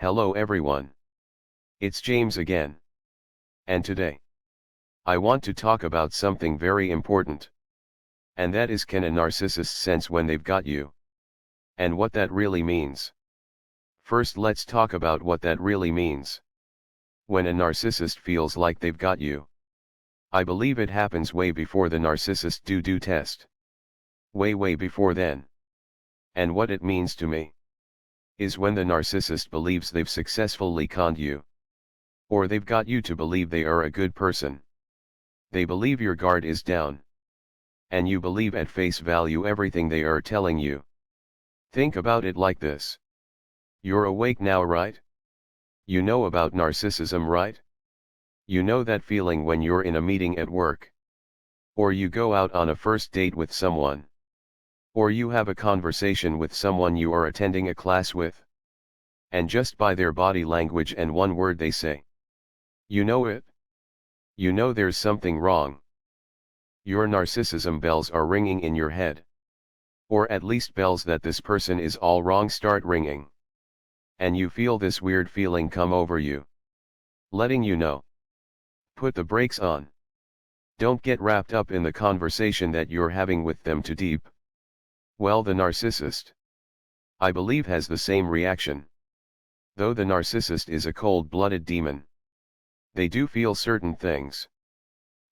Hello everyone. It's James again. And today, I want to talk about something very important. And that is, can a narcissist sense when they've got you? And what that really means. First, let's talk about what that really means. When a narcissist feels like they've got you, I believe it happens way before the narcissist do test. Way before then. And what it means to me is when the narcissist believes they've successfully conned you. Or they've got you to believe they are a good person. They believe your guard is down. And you believe at face value everything they are telling you. Think about it like this. You're awake now, right? You know about narcissism, right? You know that feeling when you're in a meeting at work. Or you go out on a first date with someone. Or you have a conversation with someone you are attending a class with. And just by their body language and one word they say, you know it. You know there's something wrong. Your narcissism bells are ringing in your head. Or at least bells that this person is all wrong start ringing. And you feel this weird feeling come over you, letting you know, put the brakes on. Don't get wrapped up in the conversation that you're having with them too deep. Well, the narcissist, I believe, has the same reaction. Though the narcissist is a cold-blooded demon, they do feel certain things,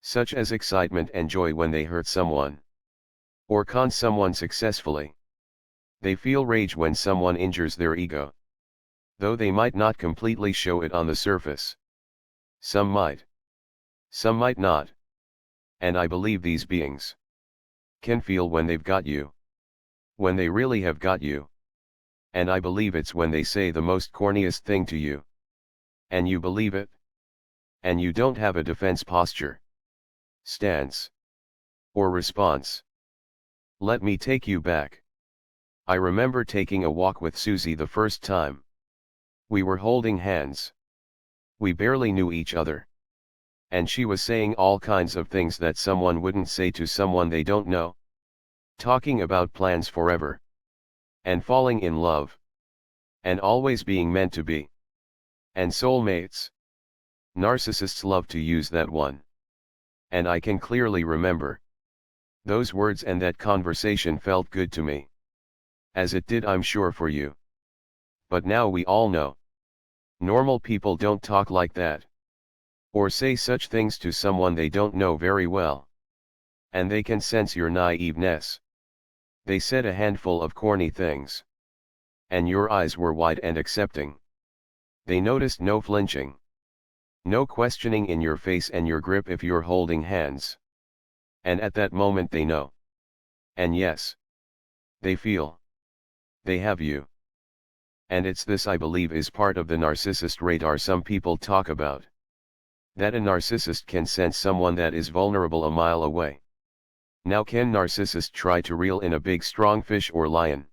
such as excitement and joy when they hurt someone, or con someone successfully. They feel rage when someone injures their ego, though they might not completely show it on the surface. Some might not. And I believe these beings can feel when they've got you, when they really have got you. And I believe it's when they say the most corniest thing to you, and you believe it, and you don't have a defense posture, stance, or response. Let me take you back. I remember taking a walk with Susie the first time. We were holding hands. We barely knew each other. And she was saying all kinds of things that someone wouldn't say to someone they don't know. Talking about plans forever. And falling in love. And always being meant to be. And soulmates. Narcissists love to use that one. And I can clearly remember those words, and that conversation felt good to me. As it did, I'm sure, for you. But now we all know. Normal people don't talk like that. Or say such things to someone they don't know very well. And they can sense your naiveness. They said a handful of corny things. And your eyes were wide and accepting. They noticed no flinching. No questioning in your face and your grip if you're holding hands. And at that moment they know. And yes, they feel. They have you. And it's this, I believe, is part of the narcissist radar some people talk about. That a narcissist can sense someone that is vulnerable a mile away. Now, can narcissists try to reel in a big strong fish or lion?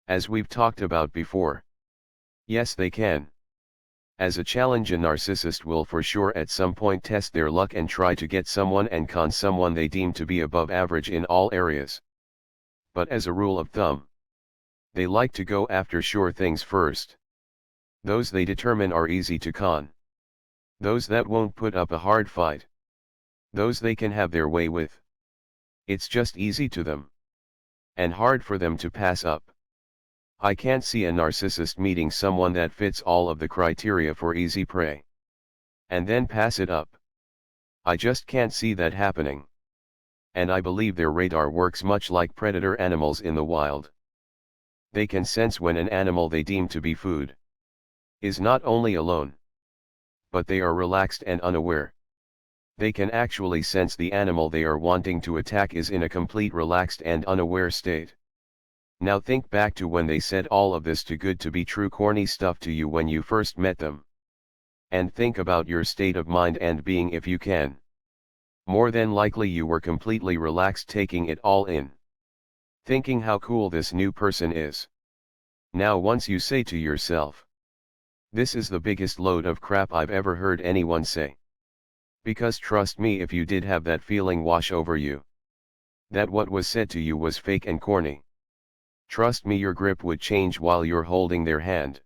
As we've talked about before. Yes, they can. As a challenge, a narcissist will for sure at some point test their luck and try to get someone and con someone they deem to be above average in all areas. But as a rule of thumb, they like to go after sure things first. Those they determine are easy to con. Those that won't put up a hard fight. Those they can have their way with. It's just easy to them. And hard for them to pass up. I can't see a narcissist meeting someone that fits all of the criteria for easy prey. And then pass it up. I just can't see that happening. And I believe their radar works much like predator animals in the wild. They can sense when an animal they deem to be food is not only alone, but they are relaxed and unaware. They can actually sense the animal they are wanting to attack is in a complete relaxed and unaware state. Now think back to when they said all of this too good to be true corny stuff to you when you first met them. And think about your state of mind and being if you can. More than likely you were completely relaxed, taking it all in. Thinking how cool this new person is. Now once you say to yourself, this is the biggest load of crap I've ever heard anyone say. Because trust me, if you did have that feeling wash over you, that what was said to you was fake and corny, trust me, your grip would change while you're holding their hand.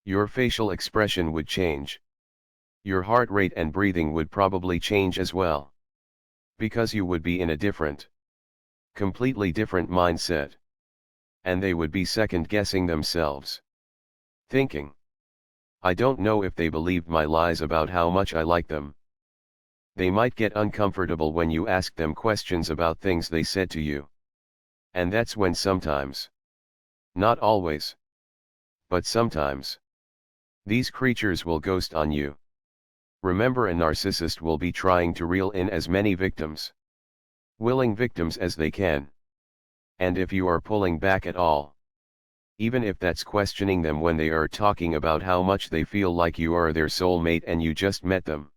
Your facial expression would change. Your heart rate and breathing would probably change as well. Because you would be in a completely different mindset. And they would be second guessing themselves. Thinking, I don't know if they believed my lies about how much I like them. They might get uncomfortable when you ask them questions about things they said to you. And that's when sometimes, not always, but sometimes, these creatures will ghost on you. Remember, a narcissist will be trying to reel in as many willing victims as they can. And if you are pulling back at all, even if that's questioning them when they are talking about how much they feel like you are their soulmate and you just met them.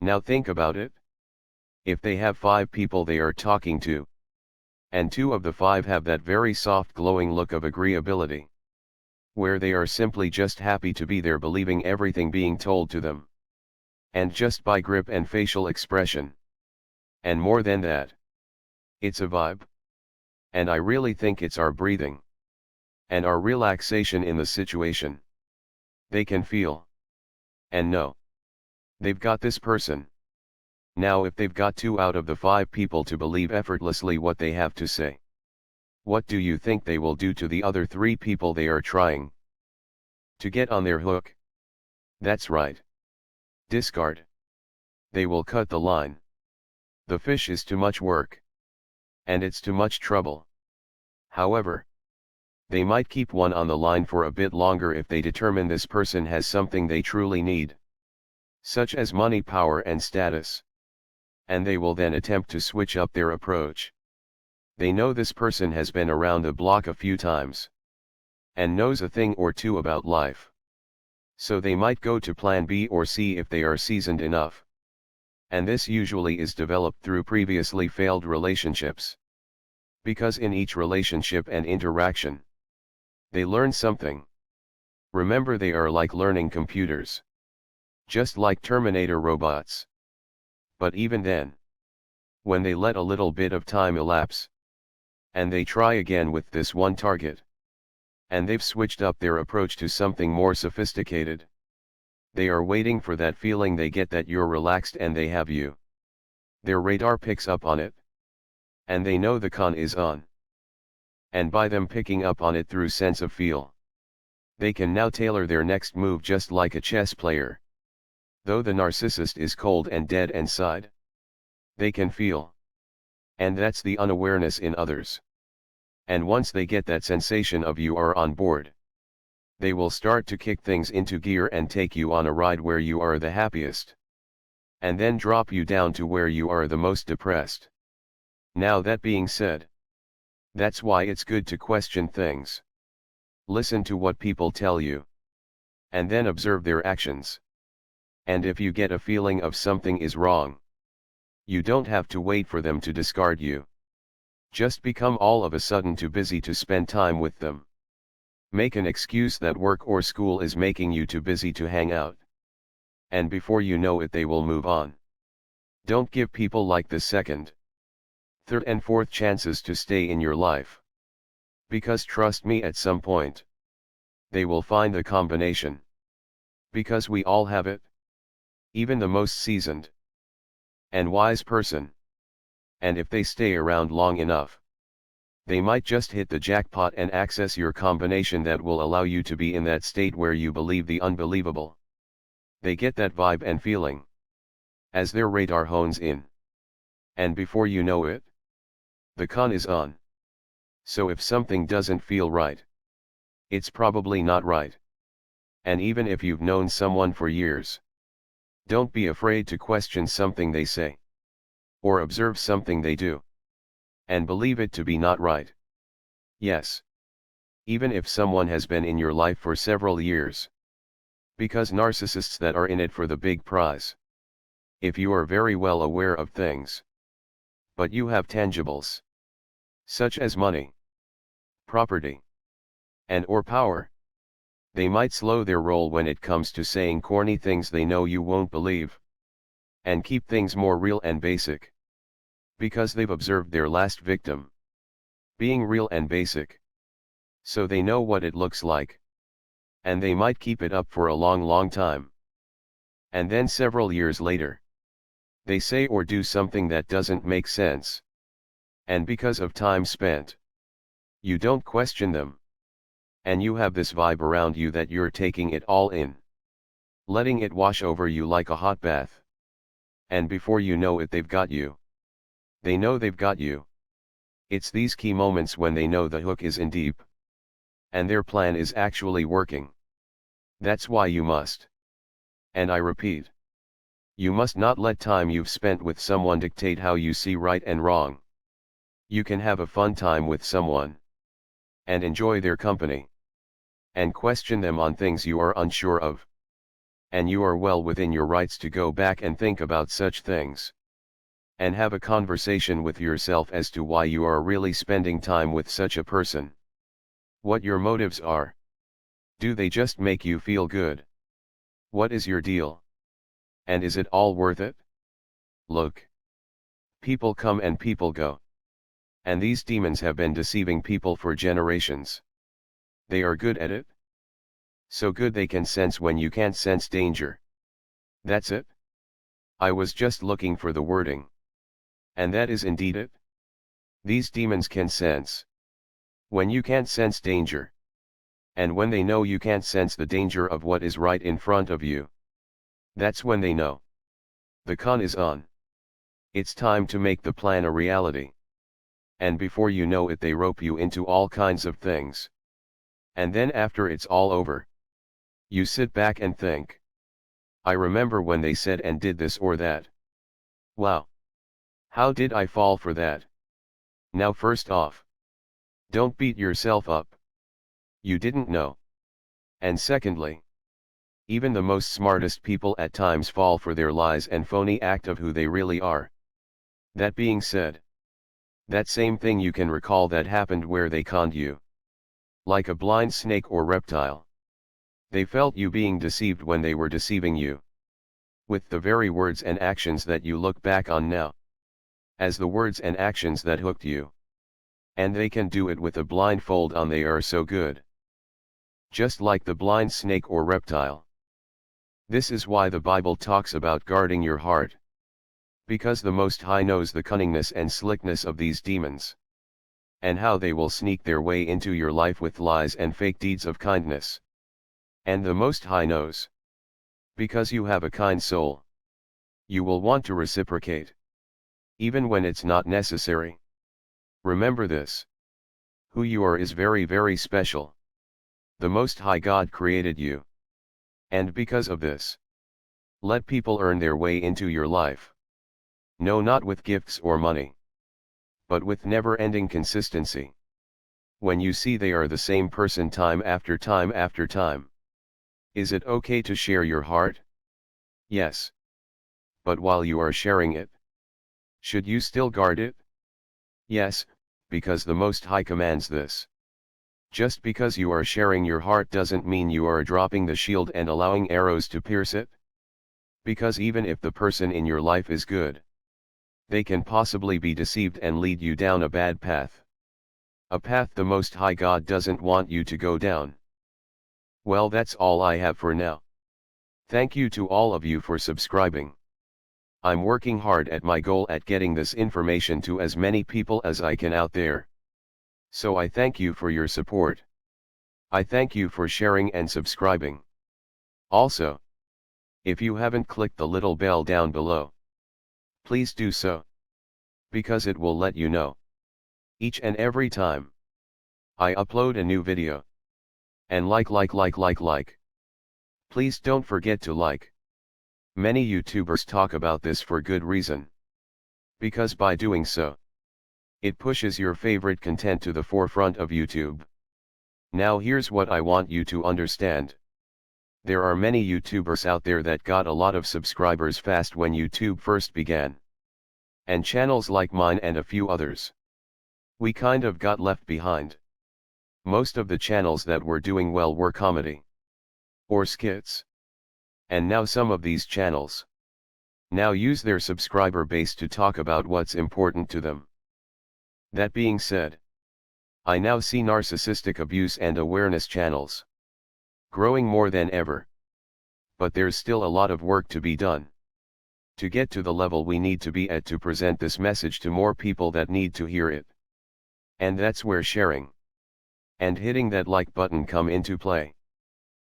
Now think about it. If they have 5 people they are talking to, and 2 of the 5 have that very soft glowing look of agreeability, where they are simply just happy to be there, believing everything being told to them, and just by grip and facial expression. And more than that, it's a vibe. And I really think it's our breathing and our relaxation in the situation. They can feel and know they've got this person. Now if they've got 2 out of the 5 people to believe effortlessly what they have to say, what do you think they will do to the other 3 people they are trying to get on their hook? That's right. Discard. They will cut the line. The fish is too much work. And it's too much trouble. However, they might keep one on the line for a bit longer if they determine this person has something they truly need, such as money, power and status. And they will then attempt to switch up their approach. They know this person has been around the block a few times, and knows a thing or two about life. So they might go to plan B or C if they are seasoned enough. And this usually is developed through previously failed relationships. Because in each relationship and interaction, they learn something. Remember, they are like learning computers. Just like Terminator robots. But even then, when they let a little bit of time elapse, and they try again with this one target, and they've switched up their approach to something more sophisticated, they are waiting for that feeling they get that you're relaxed and they have you. Their radar picks up on it. And they know the con is on. And by them picking up on it through sense of feel, they can now tailor their next move just like a chess player. Though the narcissist is cold and dead inside, they can feel. And that's the unawareness in others. And once they get that sensation of you are on board, they will start to kick things into gear and take you on a ride where you are the happiest. And then drop you down to where you are the most depressed. Now that being said, that's why it's good to question things. Listen to what people tell you. And then observe their actions. And if you get a feeling of something is wrong, you don't have to wait for them to discard you. Just become all of a sudden too busy to spend time with them. Make an excuse that work or school is making you too busy to hang out. And before you know it, they will move on. Don't give people like the second, third and fourth chances to stay in your life. Because trust me, at some point, they will find the combination. Because we all have it. Even the most seasoned and wise person. And if they stay around long enough, they might just hit the jackpot and access your combination that will allow you to be in that state where you believe the unbelievable. They get that vibe and feeling as their radar hones in. And before you know it, the con is on. So if something doesn't feel right, it's probably not right. And even if you've known someone for years, don't be afraid to question something they say, or observe something they do, and believe it to be not right. Yes. Even if someone has been in your life for several years. Because narcissists that are in it for the big prize. If you are very well aware of things, but you have tangibles, such as money, property, and or power, they might slow their roll when it comes to saying corny things they know you won't believe, and keep things more real and basic. Because they've observed their last victim being real and basic. So they know what it looks like. And they might keep it up for a long time. And then several years later, they say or do something that doesn't make sense. And because of time spent, you don't question them. And you have this vibe around you that you're taking it all in, letting it wash over you like a hot bath. And before you know it, they've got you. They know they've got you. It's these key moments when they know the hook is in deep. And their plan is actually working. That's why you must. And I repeat. You must not let time you've spent with someone dictate how you see right and wrong. You can have a fun time with someone. And enjoy their company. And question them on things you are unsure of. And you are well within your rights to go back and think about such things. And have a conversation with yourself as to why you are really spending time with such a person. What your motives are. Do they just make you feel good? What is your deal? And is it all worth it? Look. People come and people go. And these demons have been deceiving people for generations. They are good at it. So good they can sense when you can't sense danger. That's it. I was just looking for the wording. And that is indeed it. These demons can sense. When you can't sense danger. And when they know you can't sense the danger of what is right in front of you. That's when they know. The con is on. It's time to make the plan a reality. And before you know it, they rope you into all kinds of things. And then after it's all over, you sit back and think. I remember when they said and did this or that. Wow. How did I fall for that? Now first off, don't beat yourself up. You didn't know. And secondly, even the most smartest people at times fall for their lies and phony act of who they really are. That being said, that same thing you can recall that happened where they conned you. Like a blind snake or reptile. They felt you being deceived when they were deceiving you. With the very words and actions that you look back on now. As the words and actions that hooked you. And they can do it with a blindfold on, they are so good. Just like the blind snake or reptile. This is why the Bible talks about guarding your heart. Because the Most High knows the cunningness and slickness of these demons. And how they will sneak their way into your life with lies and fake deeds of kindness. And the Most High knows. Because you have a kind soul. You will want to reciprocate. Even when it's not necessary. Remember this. Who you are is very, very special. The Most High God created you. And because of this, let people earn their way into your life. No, not with gifts or money. But with never-ending consistency. When you see they are the same person time after time after time. Is it okay to share your heart? Yes. But while you are sharing it, should you still guard it? Yes, because the Most High commands this. Just because you are sharing your heart doesn't mean you are dropping the shield and allowing arrows to pierce it. Because even if the person in your life is good, they can possibly be deceived and lead you down a bad path. A path the Most High God doesn't want you to go down. Well, that's all I have for now. Thank you to all of you for subscribing. I'm working hard at my goal at getting this information to as many people as I can out there. So I thank you for your support. I thank you for sharing and subscribing. Also, if you haven't clicked the little bell down below, please do so. Because it will let you know. Each and every time I upload a new video. And like. Please don't forget to like. Many YouTubers talk about this for good reason. Because by doing so, it pushes your favorite content to the forefront of YouTube. Now here's what I want you to understand. There are many YouTubers out there that got a lot of subscribers fast when YouTube first began. And channels like mine and a few others. We kind of got left behind. Most of the channels that were doing well were comedy. Or skits. And now some of these channels now use their subscriber base to talk about what's important to them. That being said, I now see narcissistic abuse and awareness channels. growing more than ever. But there's still a lot of work to be done. To get to the level we need to be at to present this message to more people that need to hear it. And that's where sharing and hitting that like button come into play.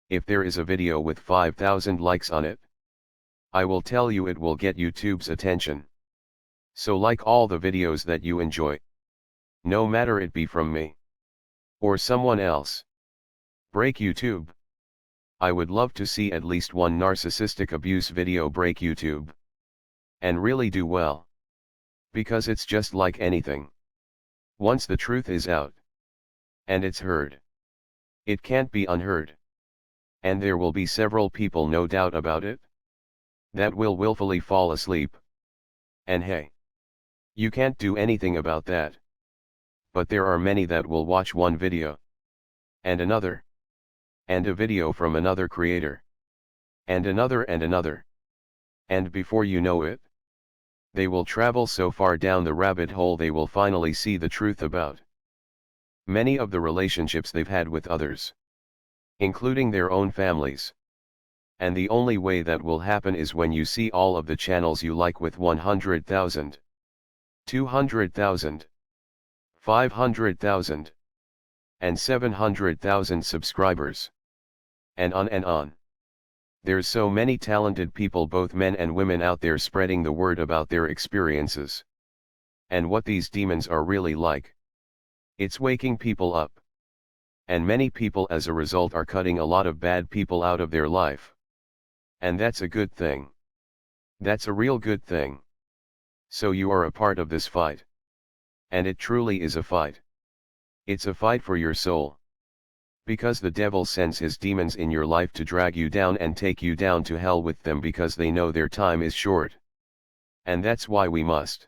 If there is a video with 5,000 likes on it, I will tell you it will get YouTube's attention. So like all the videos that you enjoy. No matter it be from me or someone else. Break YouTube. I would love to see at least one narcissistic abuse video break YouTube. And really do well. Because it's just like anything. Once the truth is out, and it's heard, it can't be unheard. And there will be several people, no doubt about it, that will willfully fall asleep. And hey, you can't do anything about that. But there are many that will watch one video, and another, and a video from another creator, and another and another. And before you know it, they will travel so far down the rabbit hole they will finally see the truth about many of the relationships they've had with others, including their own families. And the only way that will happen is when you see all of the channels you like with 100,000, 200,000, 500,000, and 700,000 subscribers. And on and on. There's so many talented people, both men and women, out there spreading the word about their experiences. And what these demons are really like. It's waking people up. And many people as a result are cutting a lot of bad people out of their life. And that's a good thing. That's a real good thing. So you are a part of this fight. And it truly is a fight. It's a fight for your soul. Because the devil sends his demons in your life to drag you down and take you down to hell with them, because they know their time is short. And that's why we must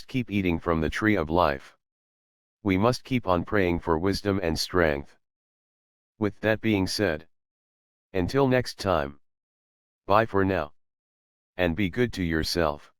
keep eating from the tree of life. We must keep on praying for wisdom and strength. With that being said, until next time, bye for now. And be good to yourself.